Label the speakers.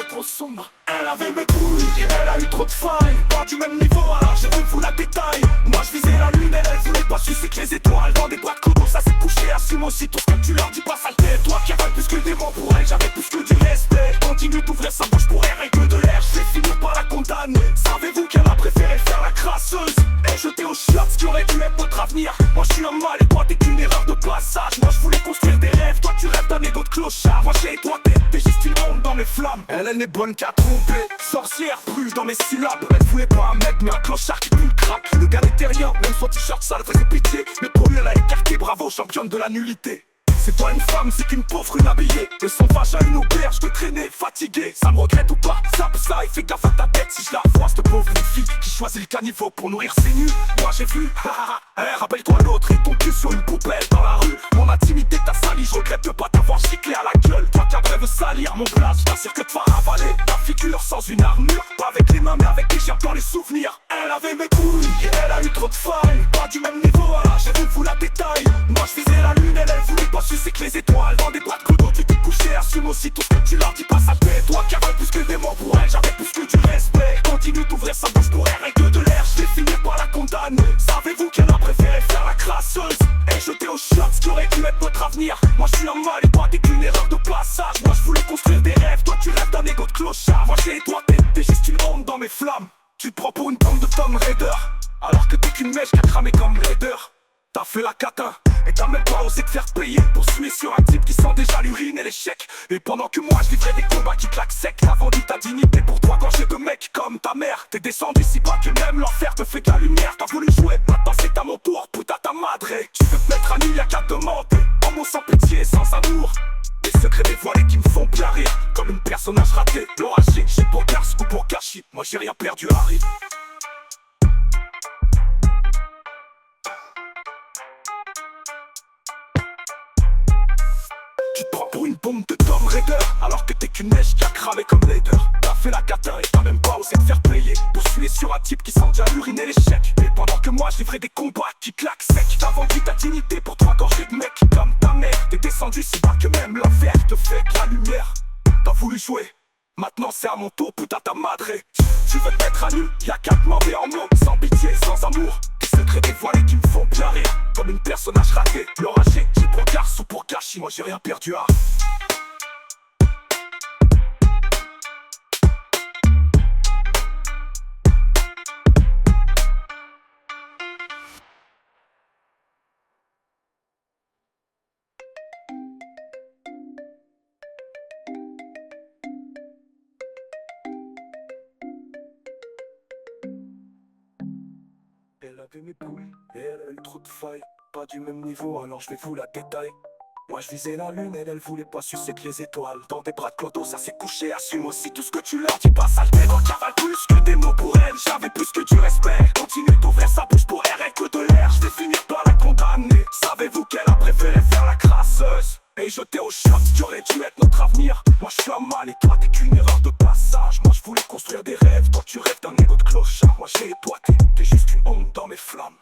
Speaker 1: trop sombre. Elle avait mes couilles et elle a eu trop de failles. Pas du même niveau alors j'ai vu la détail. Moi je visais la lune et elle voulait pas sucer que les étoiles. Dans des boîtes clodo ça s'est couché. Assume aussi tout ce que tu leur dis pas saleté. Toi qui avais plus que des mots pour elle, j'avais plus que du respect. Continue d'ouvrir sa bouche pour elle règle de l'air. Je vais finir par la condamner. Savez-vous qu'elle a préféré faire la crasseuse et jeter aux chiottes ce qui aurait dû être notre avenir. Moi je suis un mal et toi t'es qu'une erreur de passage. Moi je voulais construire des rêves, toi tu rêves d'un égo de clochard. Moi j'ai toi t'es juste une honte dans mes flammes. Elle n'est bonne qu'à tromper. Sorcière prude dans mes syllabes. Elle voulait pas un mec mais un clochard qui pue le crack. Le gars n'était rien, même son t-shirt ça le faisait pitié. Mais pour lui elle a écarté, bravo championne de la nullité. C'est pas une femme, c'est qu'une pauvre inhabillée. De son vagin une auberge de traîner, fatigué. Ça me regrette ou pas, ça et fais gaffe à ta tête. Si je la vois, cette pauvre fille qui choisit le caniveau pour nourrir ses nus. Moi j'ai vu, rappelle-toi l'autre et ton cul sur une poubelle dans la rue. Mon intimité t'a sali, je regrette de pas t'avoir giclé à la gueule. Toi qui rêve salir mon place, t'assure que te faire avaler ta figure sans une armure. Pas avec les mains mais avec les chiens dans les souvenirs. Elle avait mes couilles et elle a eu trop de failles. Pas du même niveau alors j'ai vu la détail. Moi je visais la lune, elle voulait pas sucer que les étoiles. Dans des boîtes clodo tu t'es couché. Assume aussi tout ce que tu leur dis pas sa paix. Toi qui avais plus que des mots pour elle, j'avais plus que du respect. Continue d'ouvrir sa bouche pour elle règle de l'air. Je vais finir par la condamner. Savez-vous qu'elle a préféré faire la crasseuse et jeter aux chiottes ce qui aurait dû être notre avenir. Moi je suis un mal et toi t'es qu'une erreur de passage. Moi je voulais construire des rêves, toi tu rêves d'un égo de clochard. Moi j'ai toi t'es juste une honte dans mes flammes. Tu te prends pour une bande de Tomb Raider alors que t'es qu'une mèche qui a cramé comme Raider. T'as fait la catin et t'as même pas osé te faire payer pour suer sur un type qui sent déjà l'urine et l'échec. Et pendant que moi je vivrais des combats qui claquent sec. T'as vendu ta dignité pour toi quand j'ai deux mecs comme ta mère. T'es descendu si bas que même l'enfer te fait de la lumière. T'as voulu jouer, maintenant c'est à mon tour, putain ta madre. Tu veux te mettre à nu, y'a qu'à demander. En mots sans pitié et sans amour. Des secrets dévoilés qui me font bien rire. Comme une personnage raté, l'oragé. J'ai pour Garce ou pour Kashi, moi j'ai rien perdu à rire. Tu te prends pour une bombe de Tomb Raider alors que t'es qu'une neige qui a cramé comme Raider. T'as fait la catin et t'as même pas osé te faire payer pour suer sur un type qui sent déjà l'urine et l'échec. Et pendant que moi je livrais des combats qui claquent sec. T'as vendu ta dignité pour toi gorgé de mec comme ta mère. T'es descendu si bas que même l'enfer te fait de la lumière. T'as voulu jouer, maintenant c'est à mon tour, putain ta madre. Tu veux te mettre à nu, y'a qu'à demander en homme. Sans pitié, sans amour. Des secrets dévoilés qui me font bien rire. Comme une personnage raté, l'oragé. J'ai pour Garce ou pour Kashi, moi j'ai rien perdu à. Elle avait mes couilles et elle a eu trop de failles. Pas du même niveau alors je vais vous la détailler. Moi je visais la lune et elle voulait pas sucer que les étoiles. Dans des bras de clodo ça s'est couché. Assume aussi tout ce que tu leur dis pas saleté. Toi qui avales plus que des mots pour elle, j'avais plus que du respect. Continue d'ouvrir sa bouche pour elle que de l'air. Je vais finir par la condamner. Savez-vous qu'elle a préféré faire la crasseuse et jeter aux chiottes ce qui aurait dû être notre avenir. Moi je suis un mal et toi t'es qu'une erreur de passage. Moi je voulais construire des rêves, toi tu rêves d'un égo de clochard. Moi j'ai toi t'es juste une honte dans mes flammes.